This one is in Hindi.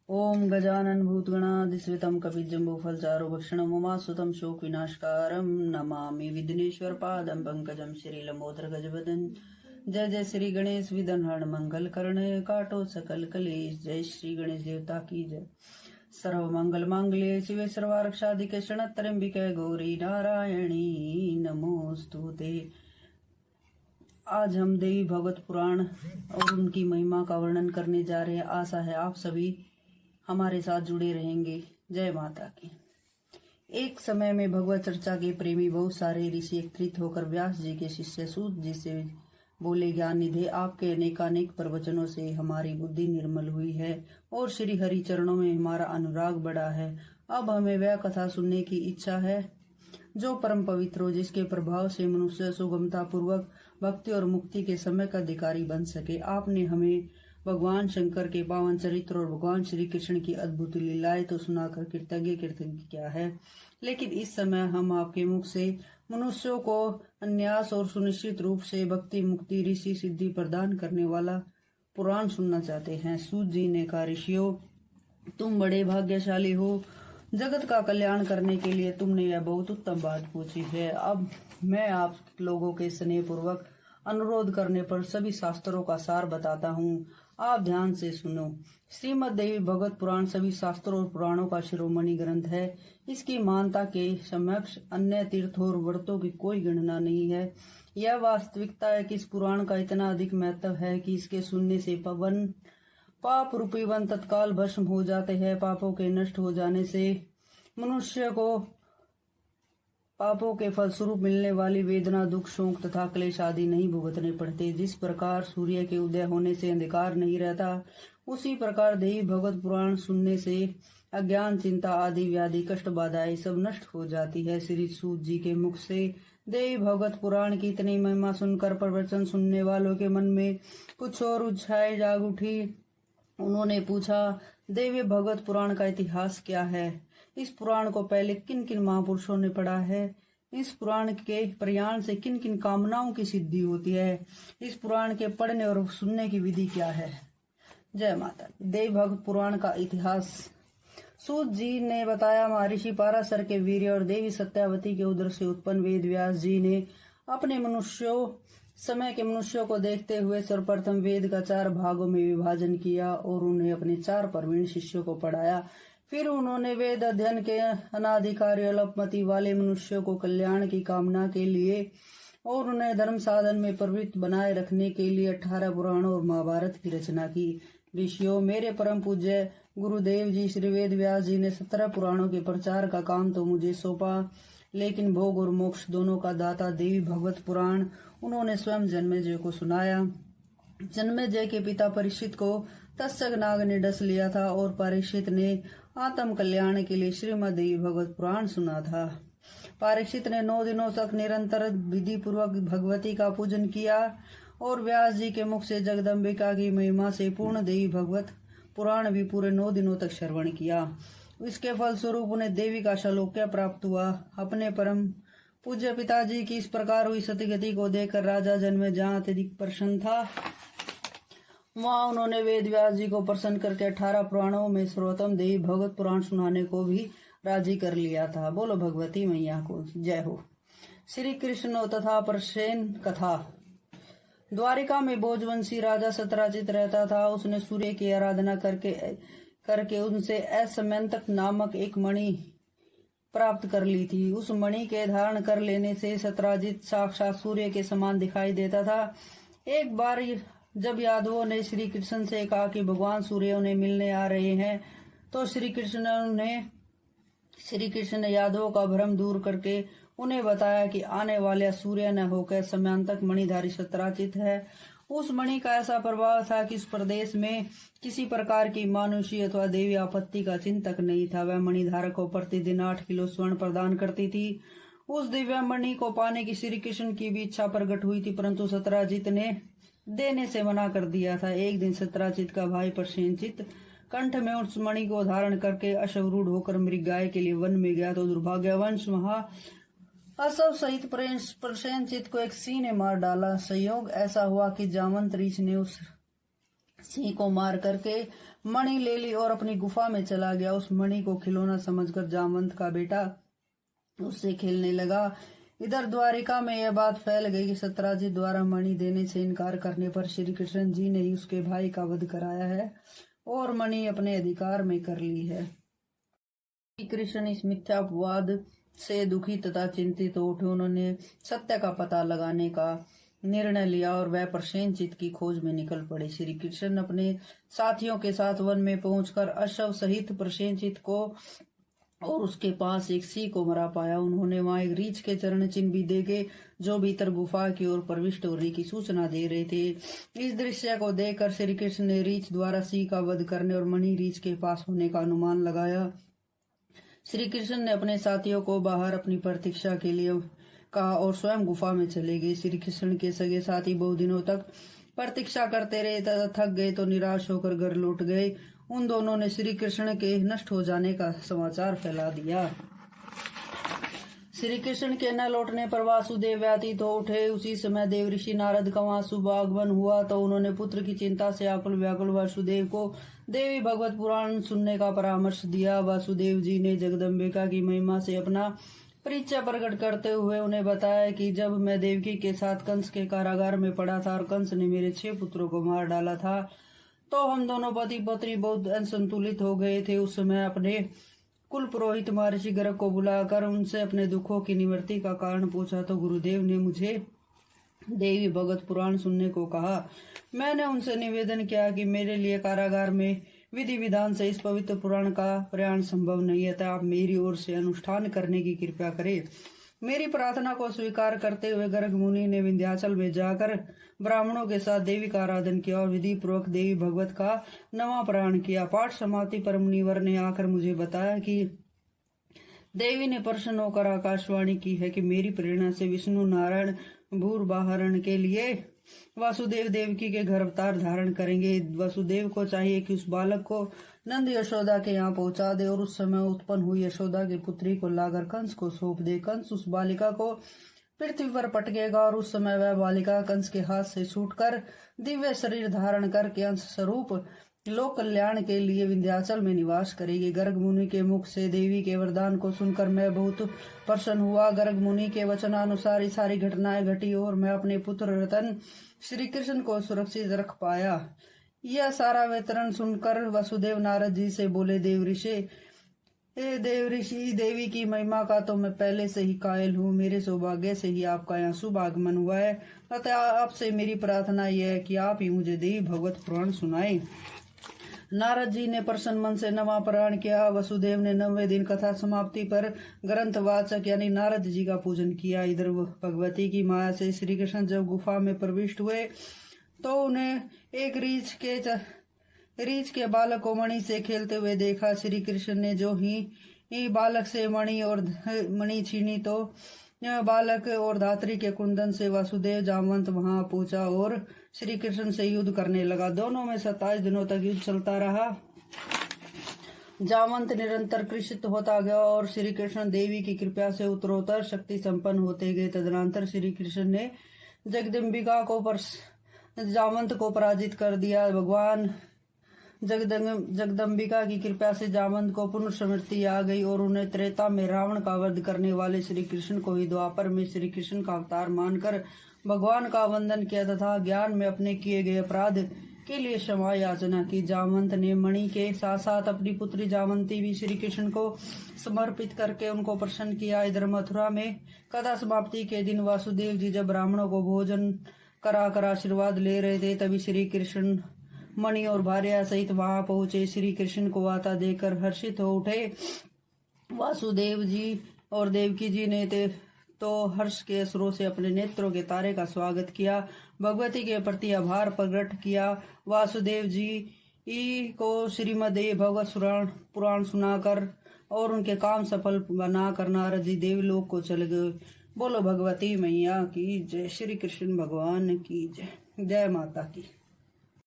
ओम गजानन भूतगणाधिस्वितं कपिजम्बूफलचारु भक्षणं उमासुतं शोकविनाशकारं नमामि विघ्नेश्वर पादं पंकजं श्रीलंबोदर गजवदन। जय जय श्री गणेश विघ्नहरण मंगल करणे काटो सकल कलेश। जय श्री गणेश देवता की जय। सर्व मंगल मांगल्ये शिवे सर्वारक्षाधिके शरणत्र्यंबिके गौरी नारायणी नमोस्तुते। आज हम देवी भगवत पुराण और उनकी महिमा का वर्णन करने जा रहे हैं। आशा है आप सभी हमारे साथ जुड़े रहेंगे। जय माता की। एक समय में भगवत चर्चा के प्रेमी बहुत सारे ऋषि एकत्रित होकर व्यास जी के शिष्य सूत जी से बोले, ज्ञान निधे, आपके अनेकानेक प्रवचनों से हमारी बुद्धि निर्मल हुई है और श्री हरि चरणों में हमारा अनुराग बढ़ा है। अब हमें वह कथा सुनने की इच्छा है जो परम पवित्र हो, जिसके प्रभाव से मनुष्य सुगमता पूर्वक भक्ति और मुक्ति के समय का अधिकारी बन सके। आपने हमें भगवान शंकर के पावन चरित्र और भगवान श्री कृष्ण की अद्भुत लीलाएं तो सुनाकर कृतज्ञ क्या है, लेकिन इस समय हम आपके मुख से मनुष्यों को अन्यास और सुनिश्चित रूप से भक्ति मुक्ति ऋषि सिद्धि प्रदान करने वाला पुराण सुनना चाहते हैं। सूत जी ने कहा, ऋषियों, तुम बड़े भाग्यशाली हो। जगत का कल्याण करने के लिए तुमने यह बहुत उत्तम बात पूछी है। अब मैं आप लोगों के स्नेह पूर्वक अनुरोध करने पर सभी शास्त्रों का सार बताता हूँ। आप ध्यान से सुनो। श्रीमद् देवी भगवत पुराण सभी शास्त्रों और पुराणों का शिरोमणि ग्रंथ है। इसकी महानता के समक्ष अन्य तीर्थों और व्रतों की कोई गणना नहीं है। यह वास्तविकता है कि इस पुराण का इतना अधिक महत्व है कि इसके सुनने से पाप रूपी वन तत्काल भस्म हो जाते हैं। पापों के नष्ट हो जाने से मनुष्य को पापों के फलस्वरूप मिलने वाली वेदना, दुख, शोक तथा क्लेश आदि नहीं भुगतने पड़ते। जिस प्रकार सूर्य के उदय होने से अंधकार नहीं रहता, उसी प्रकार देवी भगवत पुराण सुनने से अज्ञान, चिंता आदि व्याधि, कष्ट, बाधाएं सब नष्ट हो जाती है। श्री सूत जी के मुख से देवी भगवत पुराण की इतनी महिमा सुनकर प्रवचन सुनने वालों के मन में कुछ और उत्साह जाग उठी। उन्होंने पूछा, देवी भगवत पुराण का इतिहास क्या है? इस पुराण को पहले किन किन महापुरुषों ने पढ़ा है? इस पुराण के प्रयाण से किन किन कामनाओं की सिद्धि होती है? इस पुराण के पढ़ने और सुनने की विधि क्या है? जय माता। देवी भगवत पुराण का इतिहास सूत जी ने बताया। महर्षि पाराशर के वीर्य और देवी सत्यावती के उदर से उत्पन्न वेद व्यास जी ने अपने समय के मनुष्यों को देखते हुए सर्वप्रथम वेद का 4 भागों में विभाजन किया और उन्हें अपने 4 प्रवीण शिष्यों को पढ़ाया। फिर उन्होंने वेद अध्ययन के अनाधिकारी अल्पमति वाले मनुष्यों को कल्याण की कामना के लिए और उन्हें धर्म साधन में प्रवृत्त बनाए रखने के लिए 18 पुराणों और महाभारत की रचना की। ऋषियों, मेरे परम पूज्य गुरुदेव जी श्री वेद व्यास जी ने 17 पुराणों के प्रचार का काम तो मुझे सौंपा, लेकिन भोग और मोक्ष दोनों का दाता देवी भगवत पुराण उन्होंने स्वयं जन्मेजय को सुनाया। जन्मेजय के पिता परीक्षित को तक्षक नाग ने डस लिया था और परीक्षित ने आत्म कल्याण के लिए श्रीमद् देवी भगवत पुराण सुना था। परीक्षित ने 9 दिनों तक निरंतर विधि पूर्वक भगवती का पूजन किया और व्यास जी के मुख से जगदम्बिका की महिमा से पूर्ण देवी भगवत पुराण भी पूरे 9 दिनों तक श्रवण किया। इसके फलस्वरूप उन्हें देवी का शालोक्य प्राप्त हुआ। अपने परम पूज्य पिताजी की इस प्रकार हुई सतगति को देखकर राजा जन्मेजय जहाँ अत्यधिक प्रसन्न था, वहाँ उन्होंने वेद व्यास जी को प्रसन्न करके 18 पुराणों में सर्वोत्तम देवी भगवत पुराण सुनाने को भी राजी कर लिया था। बोलो भगवती मैया को जय हो। श्री कृष्ण तथा प्रसेन कथा। द्वारिका में भोजवंशी राजा सत्राजित रहता था। उसने सूर्य की आराधना करके उनसे असमंतक नामक एक मणि प्राप्त कर ली थी। उस मणि के धारण कर लेने से सत्राजित साक्षात सूर्य के समान दिखाई देता था। एक बार जब यादवों ने श्री कृष्ण से कहा कि भगवान सूर्य उन्हें मिलने आ रहे हैं, तो श्री कृष्ण ने यादवों का भ्रम दूर करके उन्हें बताया कि आने वाले सूर्य न होकर समयांतक मणिधारी सत्राजित है। उस मणि का ऐसा प्रभाव था कि इस प्रदेश में किसी प्रकार की मानुषी अथवा देवी आपत्ति का चिंतक नहीं था। वह मणिधारक को प्रतिदिन 8 किलो स्वर्ण प्रदान करती थी। उस दिव्य मणि को पाने की श्री कृष्ण की भी इच्छा प्रकट हुई थी, परंतु सत्राजित ने देने से मना कर दिया था। एक दिन सत्राजित का भाई प्रसेनजित कंठ में उस मणि को धारण करके अश्वरूढ़ होकर मृगगाय के लिए वन में गया, तो दुर्भाग्यवश वहां असव सहित प्रसेनजित को एक सिंह ने मार डाला। संयोग ऐसा हुआ कि जामवंत ऋषि ने उस सिंह को मार करके मणि ले ली और अपनी गुफा में चला गया। उस मणि को खिलौना समझकर जामवंत का बेटा उससे खेलने लगा। इधर द्वारिका में यह बात फैल गई कि सत्यराजीत द्वारा मणि देने से इनकार करने पर श्री कृष्ण जी ने ही उसके भाई का वध कराया है और मणि अपने अधिकार में कर ली है। श्री कृष्ण इस मिथ्यापवाद से दुखी तथा चिंतित हो उठे। उन्होंने सत्य का पता लगाने का निर्णय लिया और वह प्रसेनजीत की खोज में निकल पड़े। श्री कृष्ण अपने साथियों के साथ वन में पहुंचकर अश्व सहित प्रसेनजीत को और उसके पास एक सिंह को मरा पाया। उन्होंने वहां एक रीछ के चरण चिन्ह भी देखे जो भीतर गुफा की ओर प्रविष्ट होने की सूचना दे रहे थे। इस दृश्य को देखकर श्री कृष्ण ने रीछ द्वारा सिंह का वध करने और मणि रीछ के पास होने का अनुमान लगाया। श्री कृष्ण ने अपने साथियों को बाहर अपनी प्रतीक्षा के लिए कहा और स्वयं गुफा में चले गए। श्री कृष्ण के सगे साथी बहुत दिनों तक प्रतीक्षा करते रहे तथा थक गए तो निराश होकर घर लौट गए। उन दोनों ने श्री कृष्ण के नष्ट हो जाने का समाचार फैला दिया। श्री कृष्ण के न लौटने पर वासुदेव व्यतीत हो उठे। उसी समय देवऋषि नारद का वहां शुभ आगमन हुआ तो उन्होंने पुत्र की चिंता से आकुल व्याकुल वासुदेव को देवी भगवत पुराण सुनने का परामर्श दिया। वासुदेव जी ने जगदम्बिका की महिमा से अपना परिचय प्रकट करते हुए उन्हें बताया कि जब मैं देवकी के साथ कंस के कारागार में पड़ा था और कंस ने मेरे 6 पुत्रों को मार डाला था तो हम दोनों पति पत्नी बहुत असंतुलित हो गए थे। उस समय अपने कुल पुरोहित महर्षि गर्ग को बुलाकर उनसे अपने दुखों की निवृत्ति का कारण पूछा तो गुरुदेव ने मुझे देवी भगवत पुराण सुनने को कहा। मैंने उनसे निवेदन किया कि मेरे लिए कारागार में विधि विधान से इस पवित्र पुराण का प्रयाण संभव नहीं है, तो आप मेरी ओर से अनुष्ठान करने की कृपा करें। मेरी प्रार्थना को स्वीकार करते हुए गर्ग मुनि ने विंध्याचल में जाकर ब्राह्मणों के साथ देवी का आराधन किया और विधि पूर्वक देवी भगवत का नवा प्रयाण किया। पाठ समाप्ति पर मुनिवर ने आकर मुझे बताया कि देवी ने प्रसन्न होकर आकाशवाणी की है कि मेरी प्रेरणा से विष्णु नारायण भूर्बाहरण के लिए वासुदेव देवकी के घर अवतार धारण करेंगे। वासुदेव को चाहिए कि उस बालक को नंद यशोदा के यहाँ पहुंचा दे और उस समय उत्पन्न हुई यशोदा की पुत्री को लाकर कंस को सौंप दे। कंस उस बालिका को पृथ्वी पर पटकेगा और उस समय वह बालिका कंस के हाथ से छूटकर दिव्य शरीर धारण करके अंश स्वरूप लोक कल्याण के लिए विंध्याचल में निवास करेगी। गर्ग मुनि के मुख से देवी के वरदान को सुनकर मैं बहुत प्रसन्न हुआ। गर्ग मुनि के वचनानुसार ही सारी घटनाएं घटी और मैं अपने पुत्र रतन श्री कृष्ण को सुरक्षित रख पाया। यह सारा वितरण सुनकर वसुदेव नारद जी से बोले, देवऋषि देवी की महिमा का तो मैं पहले से ही कायल हूँ। मेरे सौभाग्य से ही आपका यहाँ शुभ आगमन हुआ है, अतः आपसे मेरी प्रार्थना यह है कि आप ही मुझे देवी भगवत पुराण सुनाएं। नारद जी ने प्रसन्न मन से नवा पुराण किया। वसुदेव ने 9वें दिन कथा समाप्ति पर ग्रंथवाचक यानी नारद जी का पूजन किया। इधर भगवती की माया से श्री कृष्ण जब गुफा में प्रविष्ट हुए तो उन्हें एक रीछ के बालक को मणि से खेलते हुए देखा। श्री कृष्ण ने जो ही बालक से मणि छीनी तो बालक और धात्री के कुंदन से वासुदेव जामवंत वहां पहुंचा और श्री कृष्ण से युद्ध करने लगा। दोनों में 27 दिनों तक युद्ध चलता रहा। जामवंत निरंतर कृषित होता गया और श्री कृष्ण देवी की कृपा से उत्तरोत्तर शक्ति संपन्न होते गए। तदनंतर श्री कृष्ण ने जगदम्बिका को जामवंत को पराजित कर दिया। भगवान जगदम्बिका की कृपा से जामवंत को पुनर्स्मृति आ गई और उन्हें त्रेता में रावण का वध करने वाले श्री कृष्ण को ही द्वापर में श्री कृष्ण का अवतार मानकर भगवान का वंदन किया तथा ज्ञान में अपने किए गए अपराध के लिए क्षमा याचना की। जामवंत ने मणि के साथ साथ अपनी पुत्री जामवंती भी श्री कृष्ण को समर्पित करके उनको प्रसन्न किया। इधर मथुरा में कथा समाप्ति के दिन वासुदेव जी जब ब्राह्मणों को भोजन कराकर आशीर्वाद ले रहे थे तभी श्री कृष्ण मणि और भार्या सहित वहां पहुंचे। श्री कृष्ण को आता देखकर हर्षित हो उठे। वासुदेव जी और देवकी जी ने तो हर्ष के असुरों से अपने नेत्रों के तारे का स्वागत किया, भगवती के प्रति आभार प्रकट किया। वासुदेव जी को श्रीमद् भगवत पुराण सुनाकर और उनके काम सफल बनाकर नारद जी देवलोक को चले गए। बोलो भगवती मैया की जय, श्री कृष्ण भगवान की जय, जय माता की।